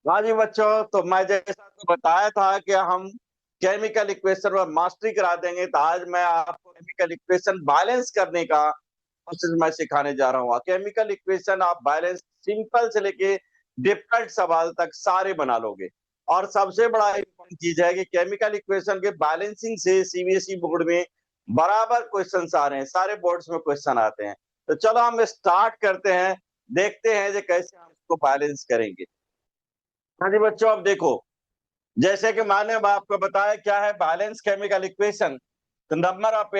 हाँ जी बच्चों, तो मैं जैसा आपको बताया था कि हम केमिकल इक्वेशन में मास्टरी करा देंगे। तो आज मैं आपको केमिकल इक्वेशन बैलेंस करने का प्रोसेस मैं सिखाने जा रहा हूँ। केमिकल इक्वेशन आप बैलेंस सिंपल से लेके डिफिकल्ट सवाल तक सारे बना लोगे। और सबसे बड़ा इम्पोर्टेंट चीज है कि केमिकल इक्वेशन के बैलेंसिंग से सीबीएसई बोर्ड में बराबर क्वेश्चन आ रहे हैं, सारे बोर्ड्स में क्वेश्चन आते हैं। तो चलो हम स्टार्ट करते हैं, देखते हैं कि कैसे हम इसको बैलेंस करेंगे। हाँ जी बच्चों, अब देखो, जैसे कि मैंने अब आपको बताया क्या है बैलेंस केमिकल इक्वेशन। तो number of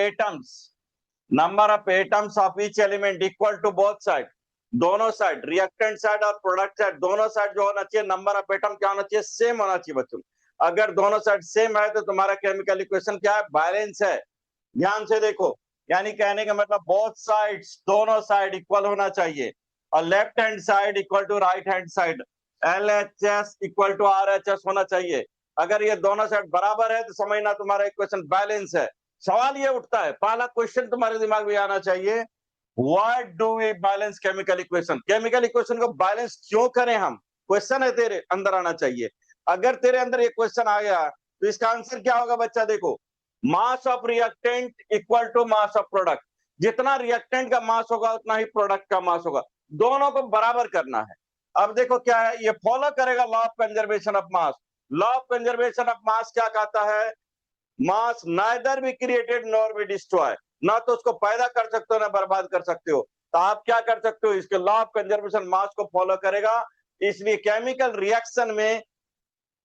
atoms of each element equal to both side. दोनों साइड, रिएक्टेंट साइड और प्रोडक्ट साइड, दोनों साइड जो होना चाहिए, नंबर ऑफ एटम क्या होना चाहिए, सेम होना चाहिए बच्चों। अगर दोनों साइड सेम है तो तुम्हारा केमिकल इक्वेशन क्या है, बैलेंस है। ध्यान से देखो, यानी कहने का मतलब बोथ साइड्स, दोनों साइड इक्वल होना चाहिए। और left hand side equal to right hand side, LHS equal to RHS होना चाहिए। अगर ये दोनों साइड बराबर है तो समझना तुम्हारा इक्वेशन बैलेंस है। सवाल ये उठता है, पहला क्वेश्चन तुम्हारे दिमाग में आना चाहिए, what do we balance chemical equation. Chemical equation को बैलेंस क्यों करें हम, क्वेश्चन है तेरे अंदर आना चाहिए। अगर तेरे अंदर ये क्वेश्चन आ गया तो इसका आंसर क्या होगा बच्चा, देखो, mass of reactant equal to mass of product. जितना रिएक्टेंट का मास होगा उतना ही प्रोडक्ट का मास होगा, दोनों को बराबर करना है। अब देखो क्या है, ये फॉलो करेगा law of conservation of mass. Law of conservation of mass क्या कहता है, mass neither be created nor be destroy. ना तो उसको पैदा कर सकते हो ना बर्बाद कर सकते हो। तो आप क्या कर सकते हो, इसके लॉ ऑफ कंजर्वेशन मास को फॉलो करेगा। इसलिए केमिकल रिएक्शन में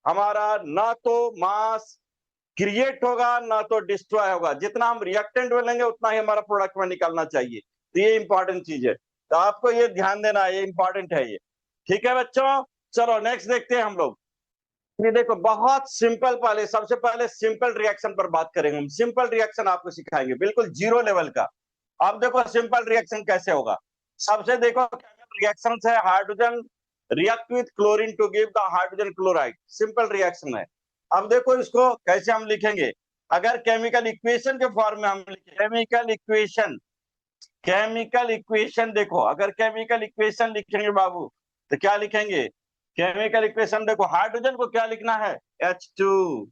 हमारा ना तो मास क्रिएट होगा ना तो डिस्ट्रॉय होगा। जितना हम रिएक्टेंट में लेंगे उतना ही हमारा प्रोडक्ट में निकलना चाहिए। तो ये इंपॉर्टेंट चीज है, तो आपको ये ध्यान देना है, ये इंपॉर्टेंट है ये। ठीक है बच्चों, चलो नेक्स्ट देखते हैं हम लोग। ये देखो बहुत सिंपल, पहले सबसे पहले सिंपल रिएक्शन पर बात करेंगे हम। सिंपल रिएक्शन आपको सिखाएंगे बिल्कुल जीरो लेवल का। अब देखो सिंपल रिएक्शन कैसे होगा। सबसे देखो रिएक्शन है, hydrogen react with chlorine to give the hydrogen chloride, simple reaction है। अब देखो इसको कैसे हम लिखेंगे, अगर केमिकल इक्वेशन के फॉर्म में हम लिखें, केमिकल इक्वेशन देखो, अगर केमिकल इक्वेशन लिखेंगे बाबू तो क्या लिखेंगे, केमिकल इक्वेशन देखो, हाइड्रोजन को क्या लिखना है, H2।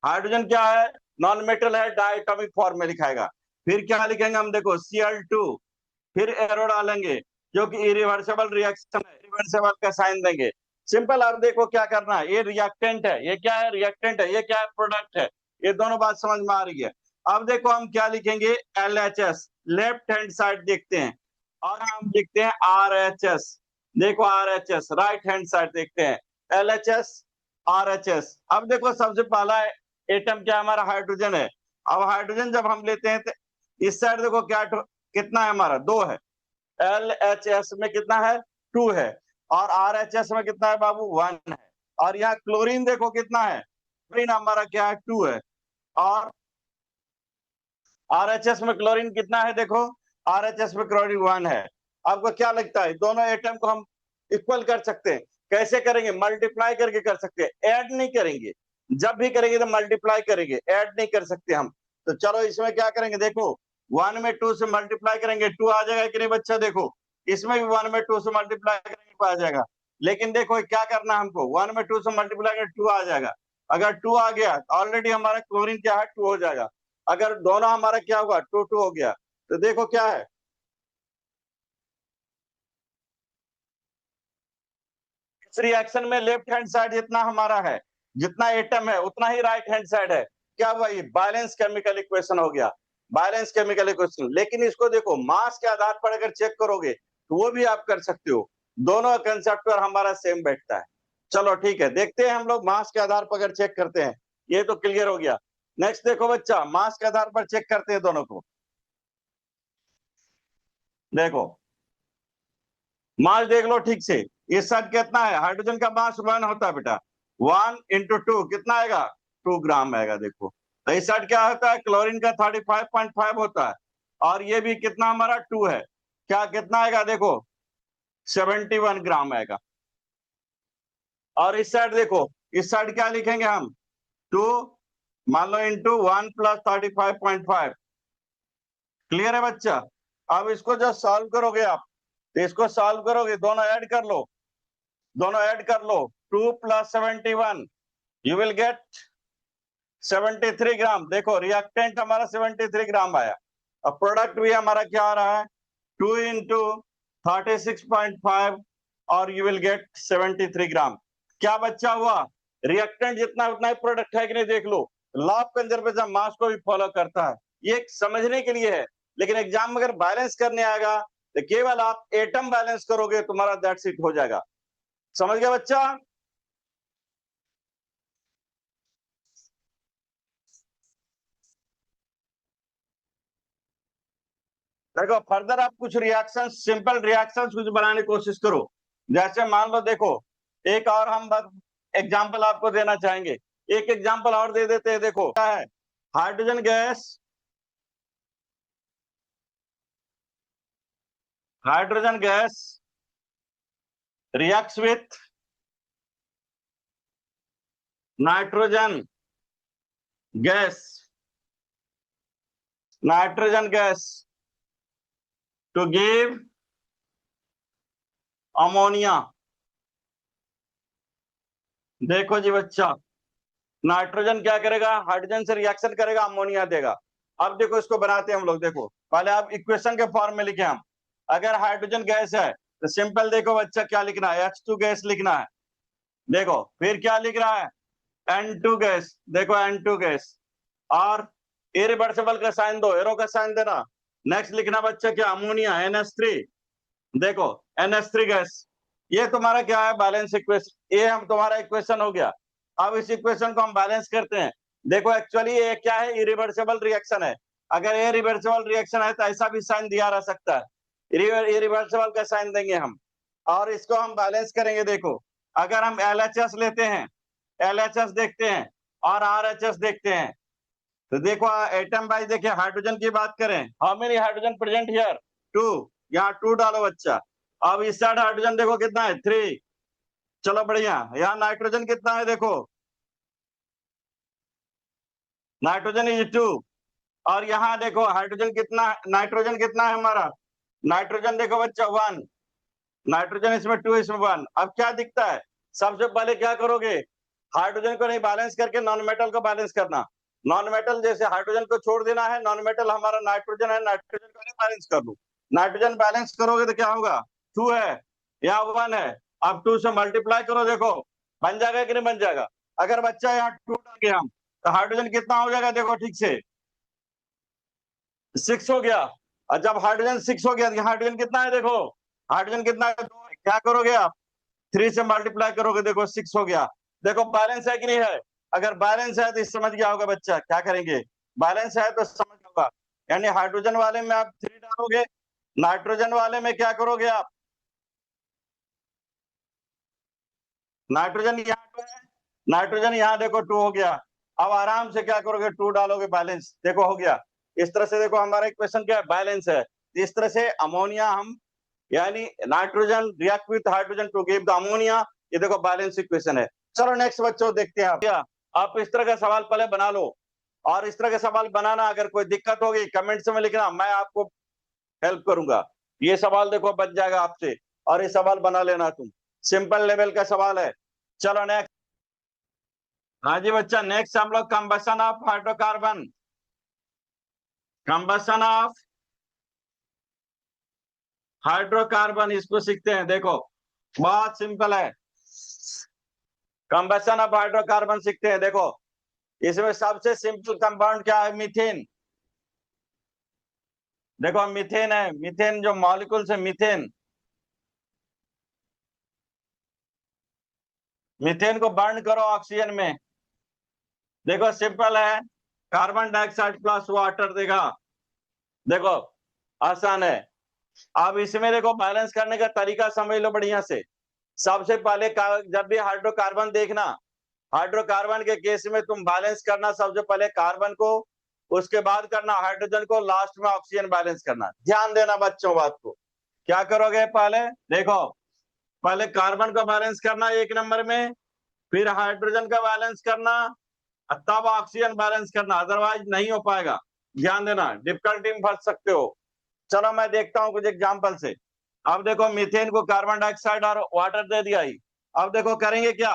हाइड्रोजन क्या है, नॉन मेटल है, डायटोमिक फॉर्म में लिखाएगा। फिर क्या लिखेंगे हम, देखो Cl2, फिर एरो डालेंगे क्योंकि इरिवर्सिबल रिएक्शन है, इरिवर्सिबल का साइन देंगे। सिंपल। अब देखो क्या करना है, ये रिएक्टेंट है, ये क्या है, रिएक्टेंट है, ये क्या है, प्रोडक्ट है। ये दोनों बात समझ में आ रही है। अब देखो हम क्या लिखेंगे, LHS, लेफ्ट हैंड साइड देखते हैं, और हम लिखते हैं RHS। देखो RHS, राइट हैंड साइड देखते हैं, LHS RHS। अब देखो सबसे पहला एटम क्या हमारा, हाइड्रोजन है। अब हाइड्रोजन जब हम लेते हैं तो इस साइड देखो क्या कितना है हमारा, 2 है। LHS में कितना है, 2 है। और RHS में कितना है बाबू, 1 है। और यहाँ क्लोरीन देखो कितना है, क्लोरीन हमारा क्या है, 2 है। और RHS में क्लोरीन कितना है, देखो RHS में क्लोरीन 1 है। आपको क्या लगता है, दोनों एटम को हम इक्वल कर सकते हैं? कैसे करेंगे, मल्टीप्लाई करके कर सकते हैं, ऐड नहीं करेंगे। जब भी करेंगे तो मल्टीप्लाई करेंगे, ऐड नहीं कर सकते हम। तो चलो इसमें क्या करेंगे, देखो 1 में 2 से मल्टीप्लाई करेंगे, 2 आ जाएगा कि नहीं बच्चा, देखो इसमें भी 1 में 2 से मल्टीप्लाई करेंगे 2 आ जाएगा। लेकिन देखो क्या करना है हमको, 1 में 2 से मल्टीप्लाई करेंगे 2 आ जाएगा। अगर 2 आ गया ऑलरेडी हमारा क्लोरीन क्या है, 2 हो जाएगा। अगर दोनों हमारा क्या होगा, 2 हो गया। तो देखो क्या है, इस रिएक्शन में लेफ्ट हैंड साइड जितना हमारा है, जितना एटम है उतना ही राइट हैंड साइड है। क्या हुआ, ये बैलेंस केमिकल इक्वेशन हो गया, बैलेंस केमिकल इक्वेशन। लेकिन इसको देखो मास के आधार पर अगर चेक करोगे तो वो भी आप कर सकते हो, दोनों कंसेप्ट पर हमारा सेम बैठता है। चलो ठीक है, देखते हैं हम लोग मास के आधार पर अगर चेक करते हैं, ये तो क्लियर हो गया। नेक्स्ट देखो बच्चा, मास के आधार पर चेक करते हैं दोनों को। देखो मास देख लो ठीक से, इस साइड कितना है, हाइड्रोजन का मास 1 होता है बेटा, 1 × 2 कितना आएगा, 2 ग्राम आएगा। देखो तो इस साइड क्या होता है, क्लोरीन का 35.5 होता है, और ये भी कितना हमारा 2 है, क्या कितना आएगा, देखो 71 ग्राम आएगा। और इस साइड देखो, इस साइड क्या लिखेंगे हम, 2 मान लो इंटू 1 + 35.5। क्लियर है बच्चा। अब इसको जब सॉल्व करोगे आप, तो इसको सॉल्व करोगे, दोनों ऐड कर लो, दोनों ऐड कर लो, 2 plus 71 you will get 73 ग्राम। देखो रिएक्टेंट हमारा 73 ग्राम आया। अब प्रोडक्ट भी हमारा क्या आ रहा है 2 into 36.5 और यू विल गेट 73 ग्राम। क्या बच्चा हुआ रिएक्टेंट जितना उतना ही प्रोडक्ट है कि नहीं देख लो। लॉ ऑफ कंजर्वेशन मास को भी फॉलो करता है। ये एक समझने के लिए है, लेकिन एग्जाम में अगर बैलेंस करने आएगा तो केवल आप एटम बैलेंस करोगे, तुम्हारा दैट्स इट हो जाएगा। समझ गया बच्चा? देखो फर्दर आप कुछ रिएक्शन, सिंपल रिएक्शन कुछ बनाने की कोशिश करो। जैसे मान लो, देखो एक और हम एग्जाम्पल आपको देना चाहेंगे। एक एग्जाम्पल और दे देते हैं। देखो क्या है, hydrogen gas, hydrogen gas reacts with nitrogen gas, nitrogen gas to give ammonia. देखो जी बच्चा, नाइट्रोजन क्या करेगा, हाइड्रोजन से रिएक्शन करेगा, अमोनिया देगा। अब देखो इसको बनाते हैं हम लोग। देखो पहले आप इक्वेशन के फॉर्म में लिखे हम। अगर हाइड्रोजन गैस है तो सिंपल देखो बच्चा क्या लिखना है, H2 गैस लिखना है। देखो फिर क्या लिख रहा है, N2 गैस। देखो N2 गैस और इरिवर्सिबल का साइन दो, एरो का साइन देना। नेक्स्ट लिखना बच्चा क्या, अमोनिया NH3। देखो NH3 गैस। ये तुम्हारा क्या है, बैलेंस इक्वेशन। ये हम तुम्हारा इक्वेशन हो गया। अब इस इक्वेशन को हम बैलेंस करते हैं। देखो एक्चुअली ये क्या है, इरिवर्सिबल रिएक्शन है। अगर ये रिवर्सिबल रिएक्शन है तो ऐसा भी साइन दिया रह सकता है, इरिवर्सिबल का साइन देंगे हम और इसको हम बैलेंस करेंगे। देखो अगर हम LHS लेते हैं, LHS देखते हैं और RHS देखते हैं, तो देखो एटम वाइज देखिए, हाइड्रोजन की बात करें, how many hydrogen present here, 2। यहाँ 2 डालो बच्चा। अब इस साइड हाइड्रोजन देखो कितना है, 3। चलो बढ़िया। यहाँ नाइट्रोजन कितना है, देखो नाइट्रोजन इज 2। और यहाँ देखो हाइड्रोजन कितना, नाइट्रोजन कितना है हमारा, नाइट्रोजन देखो बच्चा 1। नाइट्रोजन इसमें 2, इसमें 1। अब क्या दिखता है, सबसे पहले क्या करोगे, हाइड्रोजन को नहीं बैलेंस करके नॉन मेटल को बैलेंस करना। नॉन मेटल जैसे हाइड्रोजन को छोड़ देना है, नॉन मेटल हमारा नाइट्रोजन है, नाइट्रोजन को नहीं बैलेंस कर लू। नाइट्रोजन बैलेंस करोगे तो क्या होगा, 2 है या 1 है। अब 2 से मल्टीप्लाई करो, देखो बन जाएगा कि नहीं बन जाएगा। अगर बच्चा यहाँ 2 डाल के हम, तो हाइड्रोजन कितना हो जाएगा, देखो ठीक से 6 हो गया। और जब हाइड्रोजन 6 हो गया, हाइड्रोजन कितना है, देखो हाइड्रोजन कितना है, 2 है। क्या करोगे आप, 3 से मल्टीप्लाई करोगे, देखो 6 हो गया। देखो बैलेंस है कि नहीं है। अगर बैलेंस है तो समझ गया होगा बच्चा क्या करेंगे, बैलेंस है तो समझ होगा। यानी हाइड्रोजन वाले में आप 3 डालोगे, नाइट्रोजन वाले में क्या करोगे आप, नाइट्रोजन यहाँ 2 है, नाइट्रोजन यहाँ देखो 2 हो गया। अब आराम से क्या करोगे, 2 डालोगे, बैलेंस देखो हो गया। इस तरह से देखो हमारा इक्वेशन क्या है, बैलेंस है। इस तरह से अमोनिया हम, यानी nitrogen react with hydrogen to give the ammonia, ये देखो बैलेंस इक्वेशन है। चलो नेक्स्ट बच्चों देखते हैं। आप इस तरह का सवाल पहले बना लो, और इस तरह का सवाल बनाना, अगर कोई दिक्कत होगी कमेंट्स में लिखना, मैं आपको हेल्प करूंगा। ये सवाल देखो बच जाएगा आपसे, और ये सवाल बना लेना तुम, सिंपल लेवल का सवाल है। चलो नेक्स्ट। हाँ जी बच्चा, नेक्स्ट हम लोग combustion of hydrocarbon, combustion of hydrocarbon इसको सीखते हैं। देखो बहुत सिंपल है, कंबशन ऑफ हाइड्रोकार्बन सीखते हैं। देखो इसमें सबसे सिंपल कंपाउंड क्या है, मीथेन। देखो मीथेन है, मीथेन जो मॉलिक्यूल से मीथेन, मीथेन को बर्न करो ऑक्सीजन में, देखो सिंपल है, कार्बन डाइऑक्साइड प्लस वाटर देगा। देखो आसान है। अब इसमें देखो बैलेंस करने का तरीका समझ लो बढ़िया से। सबसे पहले जब भी हाइड्रोकार्बन देखना, हाइड्रोकार्बन के केस में तुम बैलेंस करना सबसे पहले कार्बन को, उसके बाद करना हाइड्रोजन को, लास्ट में ऑक्सीजन बैलेंस करना। ध्यान देना बच्चों बात को। क्या करोगे, पहले देखो, पहले कार्बन का बैलेंस करना 1 नंबर में, फिर हाइड्रोजन का बैलेंस करना, तब ऑक्सीजन बैलेंस करना, अदरवाइज नहीं हो पाएगा। ध्यान देना, डिफिकल्टी में फंस सकते हो। चलो मैं देखता हूं कुछ एग्जांपल से। अब देखो मीथेन को कार्बन डाइऑक्साइड और वाटर दे दिया ही। अब देखो करेंगे क्या,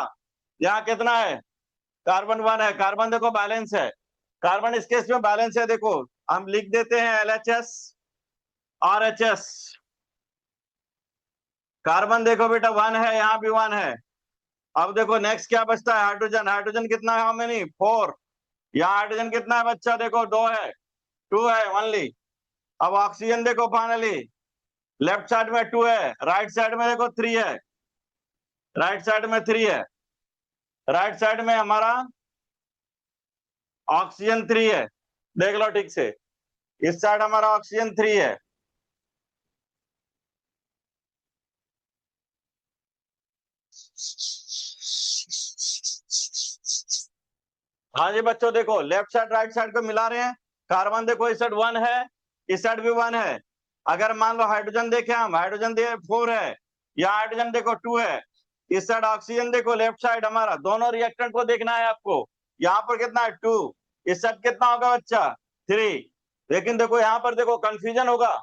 यहाँ कितना है, कार्बन 1 है, कार्बन देखो बैलेंस है, कार्बन इस केस में बैलेंस है, देखो हम लिख देते हैं LHS RHS। कार्बन देखो बेटा 1 है, यहाँ भी 1 है। अब देखो नेक्स्ट क्या बचता है, हाइड्रोजन, हाइड्रोजन कितना है, हाउ मेनी 4। यहाँ हाइड्रोजन कितना है बच्चा, देखो 2 है, 2 है ओनली। अब ऑक्सीजन देखो फाइनली, लेफ्ट साइड में 2 है, राइट साइड में देखो 3 है, राइट साइड में 3 है, राइट साइड में हमारा ऑक्सीजन 3 है, देख लो ठीक से, इस साइड हमारा ऑक्सीजन 3 है। हाँ जी बच्चों देखो लेफ्ट साइड राइट साइड को मिला रहे हैं, कार्बन देखो इस साइड 1 है, इस साइड भी 1 है। अगर मान लो हाइड्रोजन देखे हम, हाइड्रोजन दे 4 है, यहाँ हाइड्रोजन देखो 2 है, इस साइड ऑक्सीजन देखो लेफ्ट साइड हमारा, दोनों रिएक्टेंट को देखना है आपको। यहाँ पर कितना है 2, इस साइड कितना होगा बच्चा 3। लेकिन देखो यहाँ पर देखो कंफ्यूजन होगा,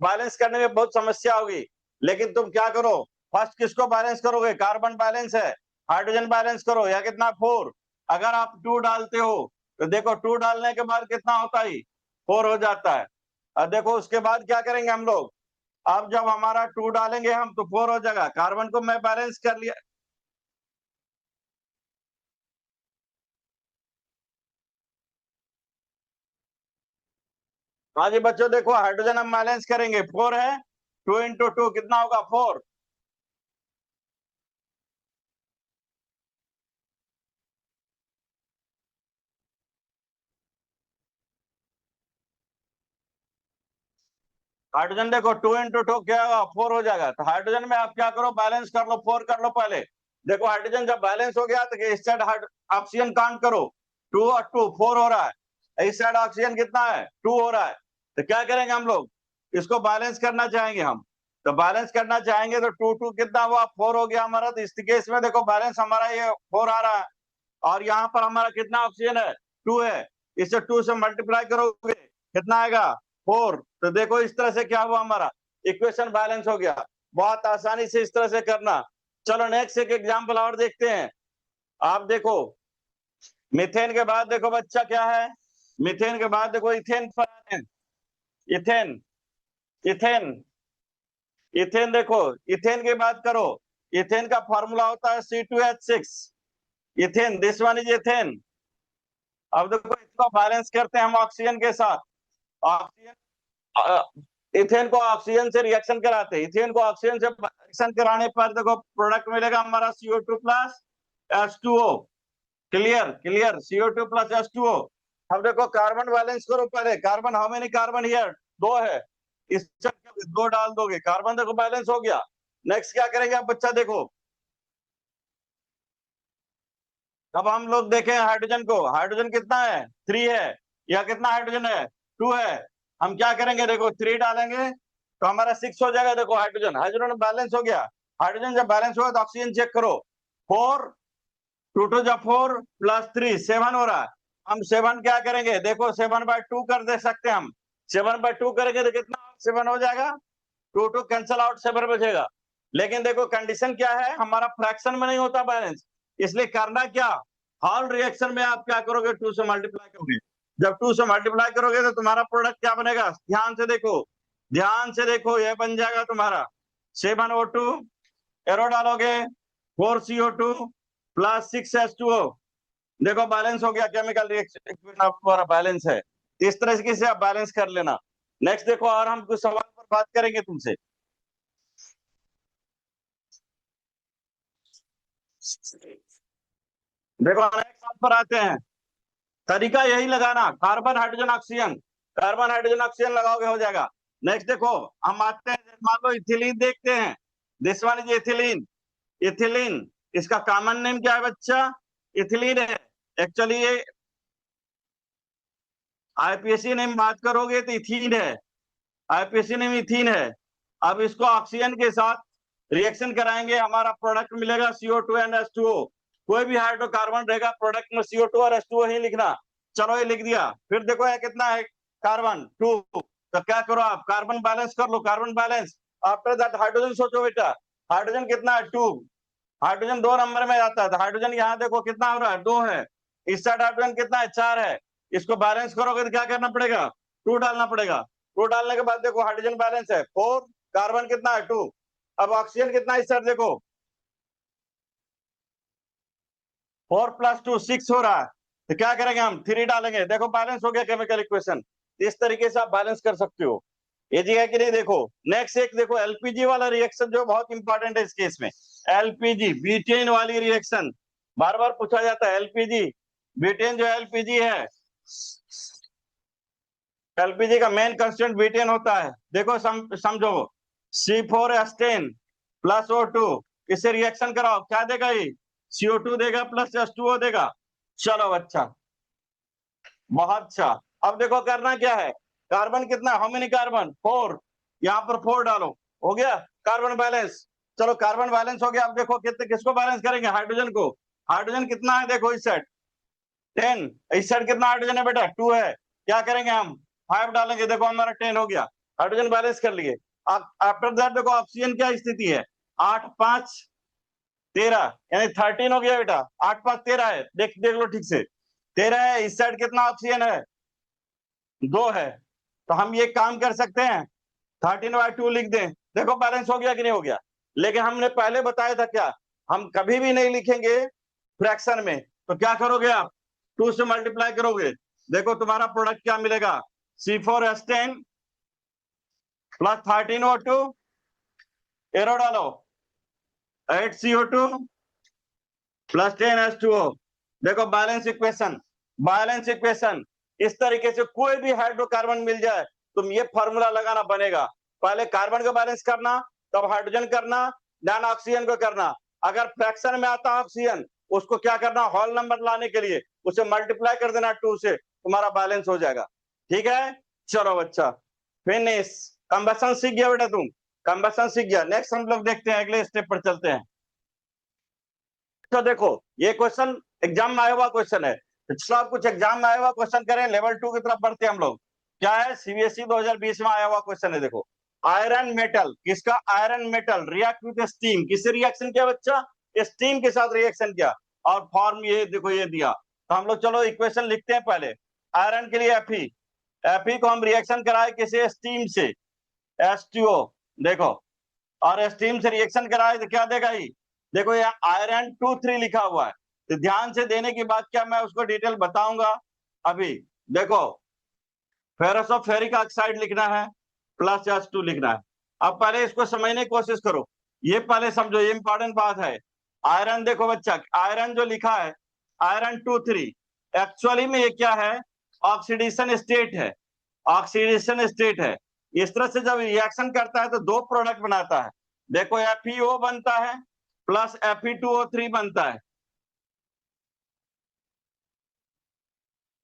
बैलेंस करने में बहुत समस्या होगी। लेकिन तुम क्या करो, फर्स्ट किसको बैलेंस करोगे, कार्बन बैलेंस है, हाइड्रोजन बैलेंस करो, या कितना 4। अगर आप 2 डालते हो तो देखो 2 डालने के बाद कितना होता है, 4 हो जाता है। और देखो उसके बाद क्या करेंगे हम लोग, अब जब हमारा 2 डालेंगे हम तो 4 हो जाएगा, कार्बन को मैं बैलेंस कर लिया। हाँ जी बच्चों देखो हाइड्रोजन हम बैलेंस करेंगे, 4 है, 2 इंटू 2 कितना होगा 4। हाइड्रोजन देखो 2 इंटू 2 क्या होगा 4 हो जाएगा। तो हाइड्रोजन में आप क्या करो, बैलेंस कर लो, 4 कर लो पहले। देखो हाइड्रोजन जब बैलेंस हो गया तो इस साइड ऑक्सीजन काउंट करो, 2 और 2 4 हो रहा है, इस साइड ऑक्सीजन कितना है 2 हो रहा है। तो क्या करेंगे हम लोग, इसको बैलेंस करना चाहेंगे हम, तो बैलेंस करना चाहेंगे तो 2 2 कितना हुआ 4 हो गया हमारा। तो इस केस में देखो बैलेंस हमारा ये 4 आ रहा है, और यहाँ पर हमारा कितना ऑक्सीजन है 2 है, इसे 2 से मल्टीप्लाई करोगे कितना आएगा 4। तो देखो इस तरह से क्या हुआ, हमारा इक्वेशन बैलेंस हो गया। बहुत आसानी से इस तरह से करना। चलो नेक्स्ट एक एग्जांपल और देखते हैं। आप देखो मीथेन के बाद देखो बच्चा क्या है, मीथेन के बाद देखो इथेन पर आते हैं। इथेन, इथेन, इथेन देखो, इथेन की बात करो, इथेन का फॉर्मूला होता है C2H6। Ethane, this one is ethane. अब देखो इसको बैलेंस करते हैं हम ऑक्सीजन के साथ। ऑक्सीजन, इथेन को ऑक्सीजन से रिएक्शन कराते हैं, इथेन को ऑक्सीजन से रिएक्शन कराने पर देखो प्रोडक्ट मिलेगा हमारा CO2 plus H2O। Clear, clear, CO2 plus H2O। अब देखो कार्बन बैलेंस करो पहले, carbon how many carbon here 2 है, इस 2 डाल दोगे, कार्बन देखो बैलेंस हो गया। नेक्स्ट क्या करेंगे आप बच्चा देखो, अब हम लोग देखें हाइड्रोजन को, हाइड्रोजन कितना है 3 है, या कितना हाइड्रोजन है 2 है। हम क्या करेंगे देखो 3 डालेंगे तो हमारा 6 हो जाएगा। देखो हाइड्रोजन, हाइड्रोजन बैलेंस हो गया। हाइड्रोजन जब बैलेंस होगा तो ऑक्सीजन चेक करो, 4 2 2 जा 4 प्लस 3 7 हो रहा है। हम 7 क्या करेंगे देखो 7/2 कर दे सकते हैं हम, 7/2 करेंगे तो कितना 7 हो जाएगा, 2 2 कैंसल आउट 7 बचेगा। लेकिन देखो कंडीशन क्या है, हमारा फ्रैक्शन में नहीं होता बैलेंस, इसलिए करना क्या, हॉल रिएक्शन में आप क्या करोगे 2 से मल्टीप्लाई करोगे। जब 2 से मल्टीप्लाई करोगे तो तुम्हारा प्रोडक्ट क्या बनेगा, ध्यान से देखो, ध्यान से देखो, ये बन जाएगा तुम्हारा 7O2, एरो डालोगे 4CO2 प्लस 6H2O। देखो बैलेंस हो गया, केमिकल रिएक्शन तुम्हारा बैलेंस है। इस तरह से आप बैलेंस कर लेना। नेक्स्ट देखो और हम कुछ सवाल पर बात करेंगे तुमसे। देखो नेक्स्ट सवाल पर आते हैं। तरीका यही लगाना, carbon hydrogen oxygen, carbon hydrogen oxygen लगाओगे हो जाएगा। नेक्स्ट देखो हम आते हैं, मान लो इथिलीन देखते हैं, this one is ethylene. Ethylene, इसका कॉमन नेम क्या है बच्चा, इथिलीन है। एक्चुअली ये आईपीएसी नेम बात करोगे तो इथीन है, आईपीएसी नेम इथीन है। अब इसको ऑक्सीजन के साथ रिएक्शन कराएंगे, हमारा प्रोडक्ट मिलेगा CO2 एंड H2O। कोई भी हाइड्रोकार्बन रहेगा प्रोडक्ट में CO2 और H2O ही लिखना। चलो ये लिख दिया। फिर देखो ये कितना है कार्बन 2, तो क्या करो आप कार्बन बैलेंस कर लो, carbon balance. After that hydrogen सोचो बेटा, हाइड्रोजन कितना है 2, हाइड्रोजन 2 नंबर में आता है, तो हाइड्रोजन यहाँ देखो कितना हो रहा है, 2 है। इस साइड हाइड्रोजन कितना है, 4 है। इसको बैलेंस करोगे तो क्या करना पड़ेगा, 2 डालना पड़ेगा। 2 डालने के बाद देखो हाइड्रोजन बैलेंस है 4, कार्बन कितना है 2। अब ऑक्सीजन कितना है इस साइड देखो, 4 + 2 6 हो रहा है। तो क्या करेंगे हम, 3 डालेंगे, देखो बैलेंस हो गया केमिकल इक्वेशन। इस तरीके से आप बैलेंस कर सकते हो। ये जी है कि नहीं। देखो नेक्स्ट एक देखो एलपीजी वाला रिएक्शन जो बहुत इंपॉर्टेंट है इस केस में। एलपीजी ब्यूटेन वाली रिएक्शन बार बार पूछा जाता है। एलपीजी ब्यूटेन जो एलपीजी है, एलपीजी का मेन कंस्टेंट ब्यूटेन होता है। देखो समझो, C4 एस्टेन प्लस O2, इससे रिएक्शन कराओ, क्या देगा ये, CO2 देगा प्लस H2O देगा। चलो अच्छा, बहुत अच्छा। अब देखो करना क्या है, कार्बन कितना, हाउ मेनी कार्बन, 4, यहाँ पर 4 डालो, हो गया कार्बन बैलेंस। चलो कार्बन बैलेंस हो गया। अब देखो कितने, किसको बैलेंस करेंगे, हाइड्रोजन को। हाइड्रोजन कितना है देखो इस साइड 10, इस साइड कितना हाइड्रोजन है बेटा, 2 है। क्या करेंगे हम, 5 डालेंगे, देखो हमारा 10 हो गया, हाइड्रोजन बैलेंस कर लिए। आफ्टर दैट देखो ऑक्सीजन क्या स्थिति है, 8 5 13, यानी 13 हो गया बेटा। 8 5 13 है, देख देख लो ठीक से, 13 है। इस साइड कितना ऑक्सीजन है, 2 है। तो हम ये काम कर सकते हैं, 13/2 लिख दें, देखो बैलेंस हो गया कि नहीं हो गया। लेकिन हमने पहले बताया था क्या, हम कभी भी नहीं लिखेंगे फ्रैक्शन में। तो क्या करोगे आप, 2 से मल्टीप्लाई करोगे, देखो तुम्हारा प्रोडक्ट क्या मिलेगा, C4H10 प्लस 13O2, एरो डालो, 8CO2 प्लस 10H2O। देखो बैलेंस इक्वेशन, बैलेंस इक्वेशन। इस तरीके से कोई भी हाइड्रोकार्बन मिल जाए, तुम ये फॉर्मूला लगाना बनेगा। पहले कार्बन को बैलेंस करना, तब हाइड्रोजन करना, देन ऑक्सीजन को करना। अगर फ्रैक्शन में आता ऑक्सीजन, उसको क्या करना, होल नंबर लाने के लिए उसे मल्टीप्लाई कर देना 2 से, तुम्हारा बैलेंस हो जाएगा। ठीक है, चलो बच्चा फिनिश। कंबशन सीख गया बेटा तुम, कंबशन सीख गया। नेक्स्ट हम लोग देखते हैं, अगले स्टेप पर चलते हैं। तो देखो ये क्वेश्चन एग्जाम में आया हुआ क्वेश्चन है, तो चलो आप कुछ एग्जाम में आया हुआ क्वेश्चन करें, लेवल 2 की तरफ बढ़ते हैं हम लोग। क्या है, सीबीएसई 2020 में आया हुआ क्वेश्चन है। देखो आयरन मेटल, किसका, iron metal react with steam, किससे रिएक्शन किया बच्चा, स्टीम के साथ रिएक्शन किया, और फॉर्म ये देखो ये दिया। तो हम लोग चलो इक्वेशन लिखते हैं पहले। आयरन के लिए Fe, Fe को हम रिएक्शन कराए किसे, स्टीम से, H2O, देखो, और स्टीम से रिएक्शन कराए तो क्या देगा ही, देखो यहाँ आयरन 2 3 लिखा हुआ है। तो ध्यान से देने की बात क्या, मैं उसको डिटेल बताऊंगा अभी। देखो फेरस ऑफ फेरिक ऑक्साइड लिखना है प्लस H2 लिखना है। अब पहले इसको समझने की कोशिश करो, ये पहले समझो, ये इंपॉर्टेंट बात है। आयरन देखो बच्चा, आयरन जो लिखा है आयरन 2 3, एक्चुअली में ये क्या है, ऑक्सीडेशन स्टेट है, ऑक्सीडेशन स्टेट है। इस तरह से जब रिएक्शन करता है तो 2 प्रोडक्ट बनाता है। देखो FeO बनता है प्लस Fe2O3 बनता है।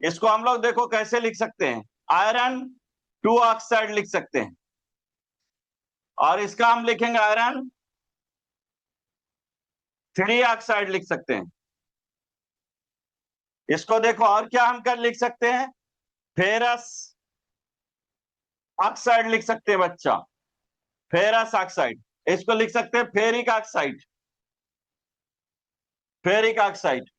इसको हम लोग देखो कैसे लिख सकते हैं, आयरन 2 ऑक्साइड लिख सकते हैं, और इसका हम लिखेंगे आयरन 3 ऑक्साइड लिख सकते हैं। इसको देखो और क्या हम कर लिख सकते हैं, फेरस ऑक्साइड लिख सकते हैं बच्चा, फेरस ऑक्साइड। इसको लिख सकते हैं फेरिक ऑक्साइड, फेरिक ऑक्साइड।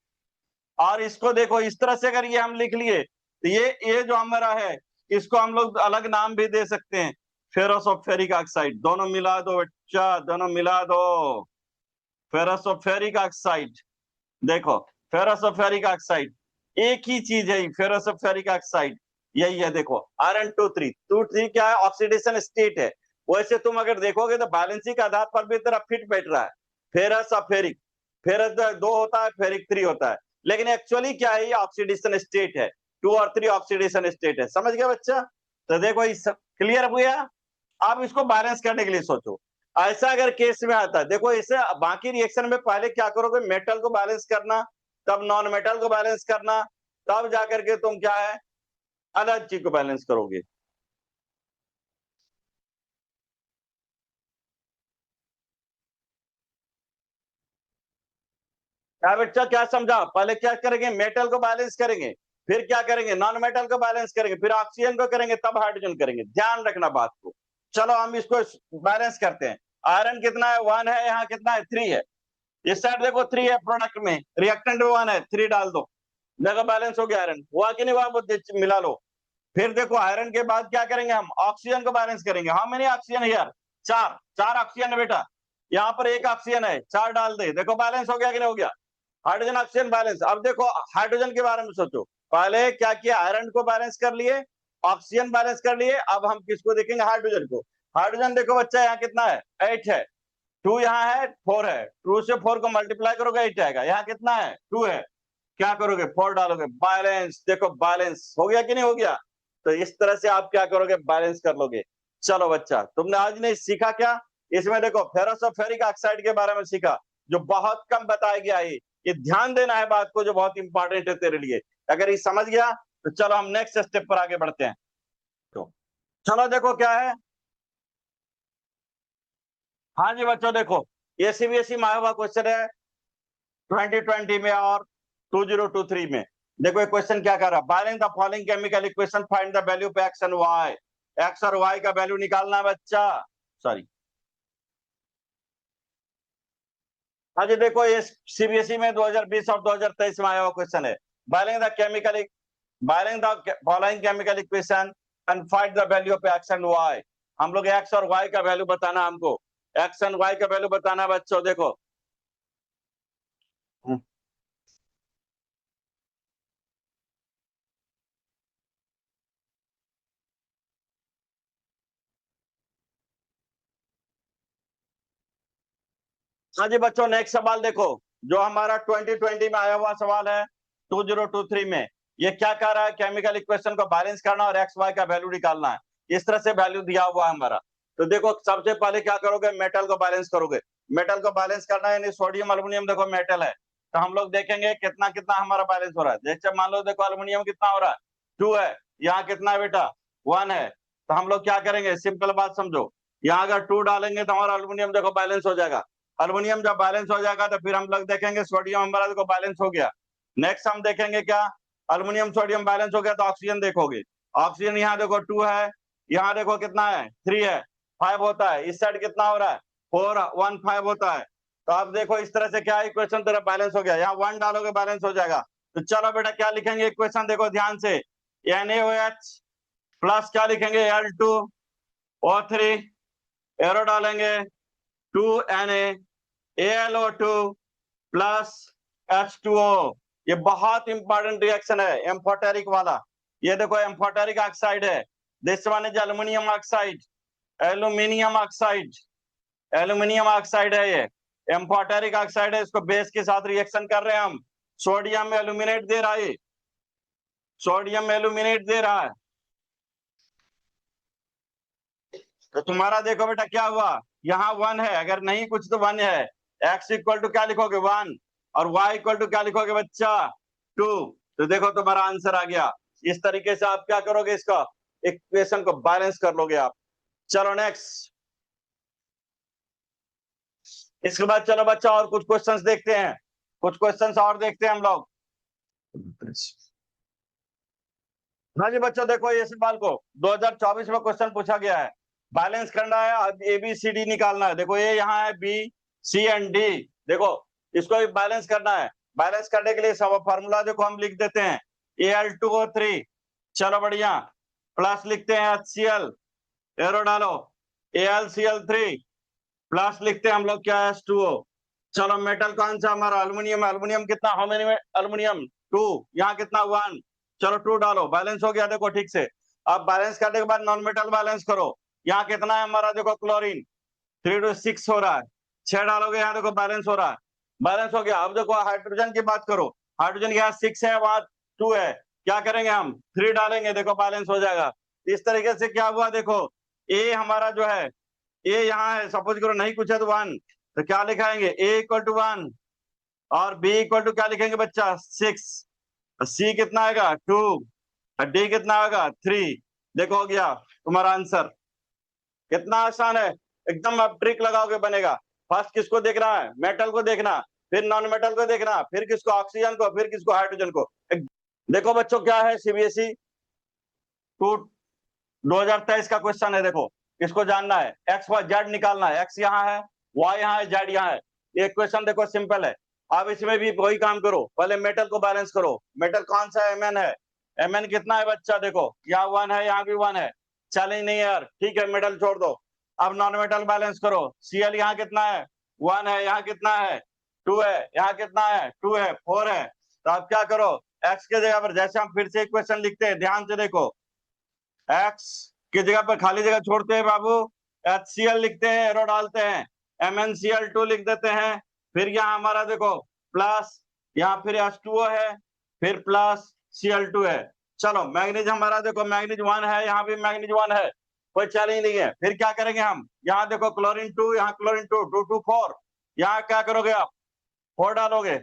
और इसको देखो इस तरह से अगर ये हम लिख लिए तो ये जो हमारा है, इसको हम लोग अलग नाम भी दे सकते हैं, फेरस ऑफ फेरिक ऑक्साइड। दोनों मिला दो बच्चा, दोनों मिला दो, फेरस ऑफ फेरिक ऑक्साइड। देखो फेरस ऑफ फेरिक ऑक्साइड एक ही चीज है, फेरस ऑफ फेरिक ऑक्साइड यही है। देखो आयरन 2 3 क्या है, ऑक्सीडेशन स्टेट है। वैसे तुम अगर देखोगे तो बैलेंसी के आधार पर भी तेरा फिट बैठ रहा है, फेरस और फेरिक, फेरस 2 होता है, फेरिक 3 होता है, लेकिन एक्चुअली क्या है, ये ऑक्सीडेशन स्टेट है, 2 और 3 ऑक्सीडेशन स्टेट है। समझ गया बच्चा, तो देखो क्लियर हुआ। आप इसको बैलेंस करने के लिए सोचो, ऐसा अगर केस में आता है, देखो इसे बाकी रिएक्शन में पहले क्या करोगे, मेटल को बैलेंस करना, तब नॉन मेटल को बैलेंस करना, तब जाकर के तुम क्या है, अलग चीज को बैलेंस करोगे। क्या बच्चा, क्या समझा, पहले क्या करेंगे, मेटल को बैलेंस करेंगे, फिर क्या करेंगे, नॉन मेटल को बैलेंस करेंगे, फिर ऑक्सीजन को करेंगे, तब हाइड्रोजन करेंगे। ध्यान रखना बात को। चलो हम इसको बैलेंस करते हैं। आयरन कितना है, 1 है, यहाँ कितना है, 3 है। इस साइड देखो 3 है प्रोडक्ट में, रिएक्टेंट 1 है, 3 डाल दो, देखो बैलेंस हो गया आयरन, हुआ कि नहीं हुआ, वो मिला लो। फिर देखो आयरन के बाद क्या करेंगे हम, ऑक्सीजन को बैलेंस करेंगे। How many oxygen here, 4 oxygen है बेटा, यहाँ पर 1 ऑक्सीजन है, 4 डाल दे, देखो बैलेंस हो गया कि नहीं हो गया, हाइड्रोजन ऑक्सीजन बैलेंस। अब देखो हाइड्रोजन के बारे में सोचो, पहले क्या किया, आयरन को बैलेंस कर लिए, ऑक्सीजन बैलेंस कर लिए, अब हम किसको देखेंगे, हाइड्रोजन को। हाइड्रोजन देखो बच्चा यहाँ कितना है, 8 है, 2 यहाँ है, 4 है, 2 से 4 को मल्टीप्लाई करोगे 8 आएगा, यहाँ कितना है, 2 है, क्या करोगे, 4 डालोगे, बैलेंस, देखो बैलेंस हो गया कि नहीं हो गया। तो इस तरह से आप क्या करोगे, बैलेंस कर लोगे। चलो बच्चा, तुमने आज नहीं सीखा क्या, इसमें देखो फेरस और फेरिक ऑक्साइड के बारे में सीखा, जो बहुत कम बताया गया है, ये ध्यान देना है बात को, जो बहुत इंपॉर्टेंट है तेरे लिए। अगर ये समझ गया तो चलो हम नेक्स्ट स्टेप पर आगे बढ़ते हैं। तो चलो देखो क्या है, हाँ जी बच्चों देखो, ये सीबीएसई में आया हुआ क्वेश्चन है 2020 में और 2023 में। देखो ये क्वेश्चन क्या कर रहा है, balancing the following chemical equation, find the value पे एक्स एंड वाई। एक्स और वाई का वैल्यू निकालना है बच्चा, सॉरी। हाँ जी देखो, ये सीबीएसई में 2020 और 2023 में आया हुआ क्वेश्चन है, balancing the following chemical equation and find the value of X and Y. हम लोग एक्स और वाई का वैल्यू बताना, हमको एक्स एंड वाई का वैल्यू बताना है बच्चों। देखो हाँ जी बच्चों, नेक्स्ट सवाल देखो, जो हमारा 2020 में आया हुआ सवाल है 2023 में, ये क्या कह रहा है, केमिकल इक्वेशन को बैलेंस करना और एक्स वाई का वैल्यू निकालना है। इस तरह से वैल्यू दिया हुआ है हमारा। तो देखो सबसे पहले क्या करोगे, मेटल को बैलेंस करोगे। मेटल को बैलेंस करना है, यानी सोडियम एल्युमिनियम देखो मेटल है, तो हम लोग देखेंगे कितना कितना हमारा बैलेंस हो रहा है। जैसे मान लो देखो एल्युमिनियम कितना हो रहा है, 2 है, यहाँ कितना है बेटा, 1 है। तो हम लोग क्या करेंगे, सिंपल बात समझो, यहाँ अगर 2 डालेंगे तो हमारा एल्युमिनियम देखो बैलेंस हो जाएगा। एल्युमिनियम जब बैलेंस हो जाएगा तो फिर हम लोग देखेंगे सोडियम हमारा देखो बैलेंस हो गया। नेक्स्ट हम देखेंगे क्या, एल्युमिनियम सोडियम बैलेंस हो गया तो ऑक्सीजन देखोगे, ऑक्सीजन यहाँ देखो 2 है, यहाँ देखो कितना है, 3 है, 5 होता है, इस साइड कितना हो रहा है, 4 1 5 होता है। तो आप देखो इस तरह से क्या इक्वेशन तेरा बैलेंस हो गया, यहाँ 1 डालोगे बैलेंस हो जाएगा। तो चलो बेटा क्या लिखेंगे इक्वेशन, देखो ध्यान से, NaOH प्लस क्या लिखेंगे, Al2O3, एरो डालेंगे 2Na, AlO2 प्लस H2O। ये बहुत इंपॉर्टेंट रिएक्शन है, एम्फोटेरिक वाला। ये देखो एम्फोटेरिक ऑक्साइड है, this one is aluminium oxide, aluminium oxide, aluminium oxide है ये, एम्फोटेरिक ऑक्साइड है। इसको बेस के साथ रिएक्शन कर रहे हैं हम, सोडियम एल्यूमिनेट दे रहा है, सोडियम एल्यूमिनेट दे रहा है। तो तुम्हारा देखो बेटा क्या हुआ, यहाँ 1 है, अगर नहीं कुछ तो 1 है, x इक्वल टू क्या लिखोगे 1, और y इक्वल टू क्या लिखोगे बच्चा 2। तो देखो तुम्हारा आंसर आ गया। इस तरीके से आप क्या करोगे, इसका इक्वेशन को बैलेंस कर लोगे आप। चलो नेक्स्ट, इसके बाद चलो बच्चा और कुछ क्वेश्चंस देखते हैं, कुछ क्वेश्चंस और देखते हैं हम लोग। हाँ जी बच्चों देखो, ये सवाल को 2024 में क्वेश्चन पूछा गया है, बैलेंस करना है, ABCD निकालना है। देखो ये यहाँ है B, C एंड D, देखो इसको भी बैलेंस करना है। बैलेंस करने के लिए सब फॉर्मूला देखो हम लिख देते हैं, Al2O3, चलो बढ़िया, प्लस लिखते हैं HCl, एरो डालो, AlCl3, प्लस लिखते हैं हम लोग क्या है H2O। चलो मेटल कौन सा हमारा, अल्युमिनियम, अल्युमिनियम कितना, हाउ मेनी में अल्युमिनियम 2, यहाँ कितना 1, चलो 2 डालो, बैलेंस हो गया देखो ठीक से। अब बैलेंस करने के बाद नॉन मेटल बैलेंस करो, यहाँ कितना है हमारा देखो क्लोरीन, 3 to 6 हो रहा है, 6 डालोगे यहाँ देखो बैलेंस हो रहा है, बैलेंस हो गया। अब देखो हाइड्रोजन की बात करो, हाइड्रोजन यहाँ 6 है, वहां 2 है, क्या करेंगे हम 3 डालेंगे, देखो बैलेंस हो जाएगा। इस तरीके से क्या हुआ देखो, ए हमारा जो है, ए यहाँ है, सपोज करो नहीं कुछ है तो 1, तो क्या लिखाएंगे A इक्वल टू 1, और B इक्वल टू क्या लिखेंगे बच्चा 6, C कितना आएगा 2, और D कितना आएगा 3। देखो हो गया तुम्हारा आंसर, कितना आसान है, एकदम आप ट्रिक लगाओगे बनेगा। फर्स्ट किसको देखना है, मेटल को देखना, फिर नॉन मेटल को देखना, फिर किसको ऑक्सीजन को, फिर किसको हाइड्रोजन को। देखो बच्चों क्या है, सीबीएसई 2023 का क्वेश्चन है, देखो इसको जानना है, एक्स वाई जेड निकालना है, एक्स यहाँ है, वाई यहाँ है, जेड यहाँ है। ये क्वेश्चन देखो सिंपल है। अब इसमें भी वही काम करो, पहले मेटल को बैलेंस करो। मेटल कौन सा है? Mn है। Mn कितना है बच्चा? देखो यहाँ 1 है, यहाँ भी 1 है, चैलेंज नहीं है यार, ठीक है, मेटल छोड़ दो। अब नॉन मेटल बैलेंस करो। Cl यहाँ कितना है? 1 है, यहाँ कितना है? 2 है, यहाँ कितना है? 2 है, 4 है। तो अब क्या करो, x के जगह पर जैसे हम फिर से इक्वेशन लिखते हैं, ध्यान से देखो, x की जगह पर खाली जगह छोड़ते हैं बाबू, HCl लिखते हैं, एरो डालते हैं, MnCl2 लिख देते हैं, फिर यहाँ हमारा देखो प्लस, यहाँ फिर H2O है, फिर प्लस Cl2 है। चलो मैग्नीज हमारा देखो, मैग्नीज 1 है, यहाँ भी मैग्नीज 1 है, कोई चैलेंज नहीं है। फिर क्या करेंगे हम, यहाँ देखो क्लोरीन 2, यहाँ क्लोरीन 2, 2 2 4, यहाँ क्या करोगे आप, 4 डालोगे।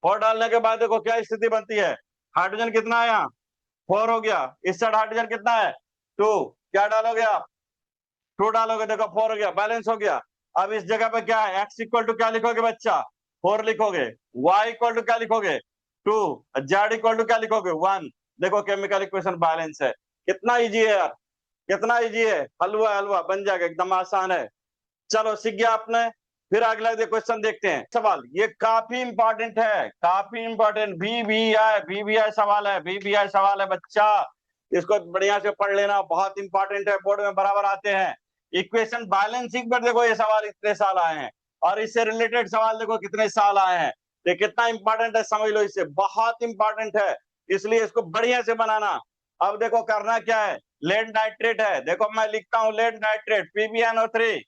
4 डालने के बाद देखो क्या स्थिति बनती है, हाइड्रोजन कितना है यहाँ, 4 हो गया। इस साइड हाइड्रोजन कितना है, 2, क्या डालोगे आप, 2 डालोगे, देखो 4 हो गया, बैलेंस हो गया। अब इस जगह पे क्या है, x इक्वल टू क्या लिखोगे बच्चा, 4 लिखोगे, y इक्वल टू क्या लिखोगे, 2, z इक्वल टू क्या लिखोगे, 1। देखो केमिकल इक्वेशन बैलेंस है। कितना इजी है यार, कितना इजी है, हलवा हलवा बन जाएगा, एकदम आसान है। चलो सीख गया आपने। फिर अगला क्वेश्चन देखते हैं। सवाल ये काफी इंपॉर्टेंट है, काफी इंपॉर्टेंट, VBI सवाल है, VBI सवाल है बच्चा, इसको बढ़िया से पढ़ लेना, बहुत इंपॉर्टेंट है, बोर्ड में बराबर आते हैं। इक्वेशन बैलेंसिंग पर देखो ये सवाल इतने साल आए हैं, और इससे रिलेटेड सवाल देखो कितने साल आए हैं। ये कितना इंपॉर्टेंट है समझ लो, इससे बहुत इंपॉर्टेंट है, इसलिए इसको बढ़िया से बनाना। अब देखो करना क्या है, लेड नाइट्रेट है, देखो मैं लिखता हूँ lead nitrate,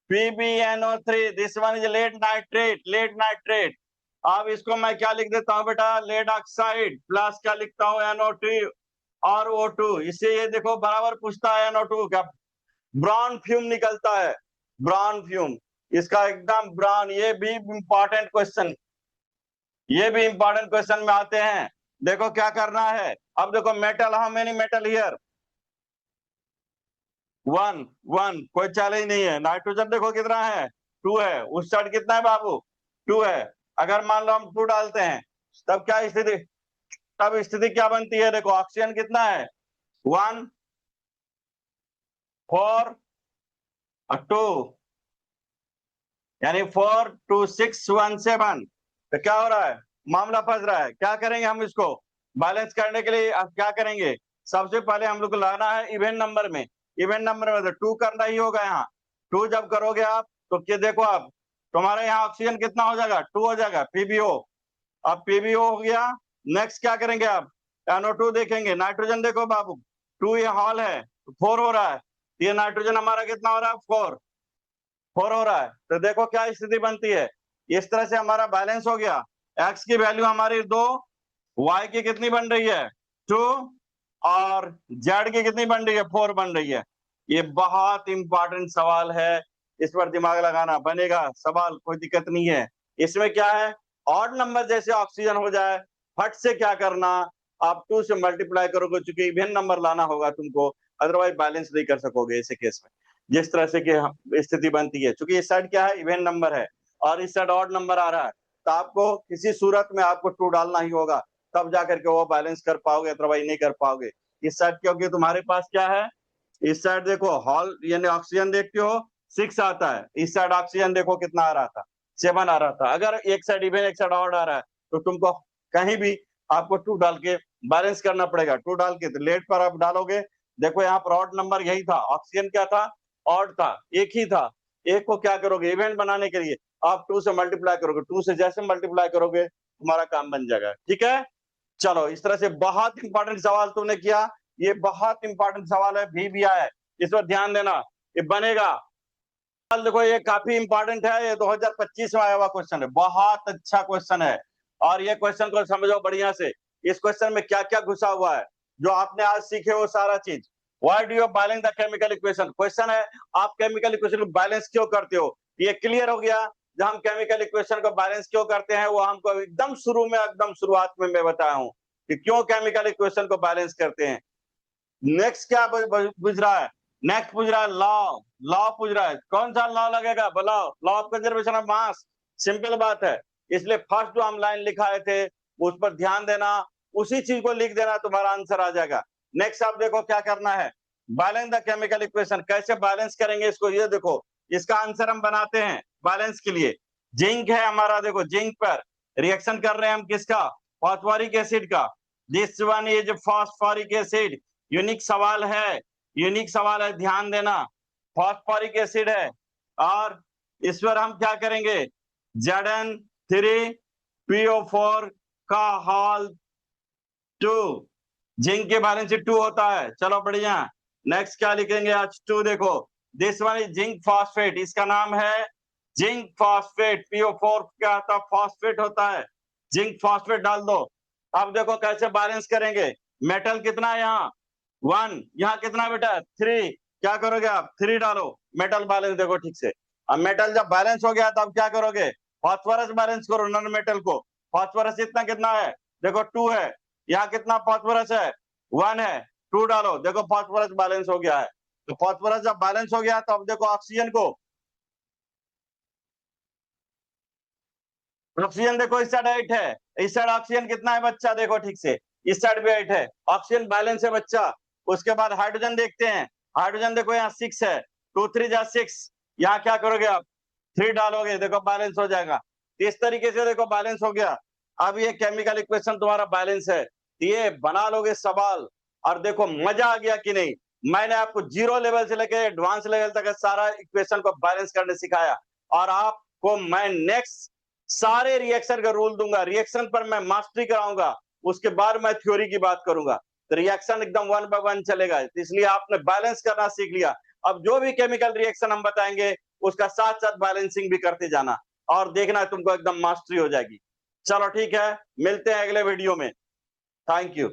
PbNO3, this one is lead nitrate, lead nitrate. अब इसको मैं क्या लिख देता हूँ बेटा, लेड ऑक्साइड, प्लस क्या लिखता हूँ, NO2 और O2। इससे ये देखो बराबर पूछता है NO2 का ब्राउन फ्यूम निकलता है, ब्राउन फ्यूम, इसका एकदम ब्राउन। ये भी इंपॉर्टेंट क्वेश्चन, ये भी इंपॉर्टेंट क्वेश्चन में आते हैं। देखो क्या करना है, अब देखो metal, how many metal here, 1 1, कोई चैलेंज नहीं है। नाइट्रोजन देखो कितना है, 2 है, उस साइड कितना है बाबू, 2 है। अगर मान लो हम 2 डालते हैं, तब क्या स्थिति, तब स्थिति क्या बनती है, देखो ऑक्सीजन कितना है, 1 4 2, यानी 4 2 6 1 7। तो क्या हो रहा है, मामला फंस रहा है। क्या करेंगे हम इसको बैलेंस करने के लिए, अब क्या करेंगे, सबसे पहले हम लोग को लाना है इवेंट नंबर में, इवेंट नंबर में तो 2 करना ही होगा। यहाँ 2 जब करोगे आप तो क्या देखो, आप तुम्हारे यहाँ ऑक्सीजन कितना हो जाएगा, 2 हो जाएगा, PbO। अब PbO हो गया, नेक्स्ट क्या करेंगे आप, NO2 देखेंगे। नाइट्रोजन देखो बाबू, 2 ये हॉल है, 4 हो रहा है, ये नाइट्रोजन हमारा कितना हो रहा है, 4 हो रहा है। तो देखो क्या स्थिति बनती है, इस तरह से हमारा बैलेंस हो गया। x की वैल्यू हमारी 2, y की कितनी बन रही है, 2, और z की कितनी बन रही है, 4 बन रही है। ये बहुत इंपॉर्टेंट सवाल है, इस पर दिमाग लगाना, बनेगा सवाल, कोई दिक्कत नहीं है। इसमें क्या है, ऑड नंबर जैसे ऑक्सीजन हो जाए, फट से क्या करना, आप 2 से मल्टीप्लाई करोगे, चूंकि इवन नंबर लाना होगा तुमको, अदरवाइज बैलेंस नहीं कर सकोगे ऐसे केस में। जिस तरह से कि स्थिति बनती है, क्योंकि इस साइड क्या है, इवन नंबर है, और इस साइड ऑड नंबर आ रहा है, तो आपको किसी सूरत में आपको 2 डालना ही होगा, तब जाकर के वो बैलेंस कर पाओगे, अदरवाइज नहीं कर पाओगे। इस साइड क्योंकि तुम्हारे पास क्या है, इस साइड देखो हॉल यानी ऑक्सीजन देखते हो 6 आता है, इस साइड ऑक्सीजन देखो कितना आ रहा था, 7 आ रहा था। अगर एक साइड इवन एक साइड ऑड आ रहा है, तो तुमको कहीं भी आपको 2 डाल के बैलेंस करना पड़ेगा। 2 डाल के तो लेट पर आप डालोगे, देखो यहाँ पर ऑड नंबर यही था, ऑक्सीजन क्या था, ऑड था, एक ही था। एक को क्या करोगे, इवेंट बनाने के लिए आप 2 से मल्टीप्लाई करोगे, 2 से जैसे मल्टीप्लाई करोगे तुम्हारा काम बन जाएगा, ठीक है। चलो इस तरह से बहुत इंपॉर्टेंट सवाल तुमने किया, ये बहुत इंपॉर्टेंट सवाल है, VBI है, इस पर ध्यान देना, ये बनेगा। देखो ये काफी इंपॉर्टेंट है, ये 2025 में आया हुआ क्वेश्चन है, बहुत अच्छा क्वेश्चन है, और ये क्वेश्चन को समझो बढ़िया से। इस क्वेश्चन में क्या क्या घुसा हुआ है, जो आपने आज सीखे वो सारा चीज। Why do you balance the chemical equation, question है आप केमिकल इक्वेशन को बैलेंस क्यों करते हो। ये क्लियर हो गया, जब हम केमिकल इक्वेशन को बैलेंस क्यों करते हैं, वो हमको एकदम शुरू में, एकदम शुरुआत में मैं बताया हूँ कि क्यों केमिकल इक्वेशन को बैलेंस करते हैं। नेक्स्ट क्या पूछ रहा है, नेक्स्ट पूछ रहा है लॉ, लॉ पूछ रहा है, कौन सा लॉ लगेगा, बताओ, law of conservation of mass, simple बात है। इसलिए फर्स्ट जो हम लाइन लिखाए थे उस पर ध्यान देना, उसी चीज को लिख देना, तुम्हारा आंसर आ जाएगा। नेक्स्ट आप देखो क्या करना है, बैलेंस द केमिकल इक्वेशन, कैसे बैलेंस करेंगे इसको, ये देखो इसका आंसर हम बनाते हैं बैलेंस के लिए। जिंक है हमारा, देखो जिंक पर रिएक्शन कर रहे हैं हम किसका, फॉस्फोरिक एसिड का। This one is phosphoric acid. Unique सवाल है, यूनिक सवाल है, ध्यान देना। फॉस्फोरिक एसिड है और इस पर हम क्या करेंगे, Zn3PO4 का हाल 2, जिंक के बैलेंस 2 होता है। चलो बढ़िया, नेक्स्ट क्या लिखेंगे H2, देखो this one is zinc phosphate, इसका नाम है जिंक फॉस्फेट। PO4 क्या होता है, फॉस्फेट होता है, जिंक फॉस्फेट डाल दो। अब देखो कैसे बैलेंस करेंगे, मेटल कितना है यहाँ 1, यहाँ कितना बेटा 3, क्या करोगे आप 3 डालो, मेटल बैलेंस देखो ठीक से। अब मेटल जब बैलेंस हो गया तब क्या करोगे, फास्फोरस बैलेंस करो नॉन मेटल को। फास्फोरस इतना कितना है, देखो 2 है, यहाँ कितना फास्फोरस है 1 है, 2 डालो, देखो फास्फोरस बैलेंस हो गया है। तो फास्फोरस जब बैलेंस हो गया तो अब देखो ऑक्सीजन को, ऑक्सीजन देखो इस साइड 8 है, इस साइड ऑक्सीजन कितना है बच्चा, देखो ठीक से, इस साइड भी 8 है, ऑक्सीजन बैलेंस है बच्चा। उसके बाद हाइड्रोजन देखते हैं, हाइड्रोजन देखो यहाँ 6 है, 2 3 जा 6, यहाँ क्या करोगे आप 3 डालोगे, देखो बैलेंस हो जाएगा। इस तरीके से देखो बैलेंस हो गया। अब ये केमिकल इक्वेशन तुम्हारा बैलेंस है, ये बना लोगे सवाल। और देखो मजा आ गया कि नहीं, मैंने आपको 0 लेवल से लेकर एडवांस लेवल तक सारा इक्वेशन को बैलेंस करने सिखाया। और आपको मैं नेक्स्ट सारे रिएक्शन का रूल दूंगा, रिएक्शन पर मैं मास्टरी कराऊंगा, उसके बाद मैं थ्योरी की बात करूंगा। तो रिएक्शन एकदम 1 by 1 चलेगा, इसलिए आपने बैलेंस करना सीख लिया। अब जो भी केमिकल रिएक्शन हम बताएंगे उसका साथ साथ बैलेंसिंग भी करते जाना, और देखना तुमको एकदम मास्टरी हो जाएगी। चलो ठीक है, मिलते हैं अगले वीडियो में। Thank you.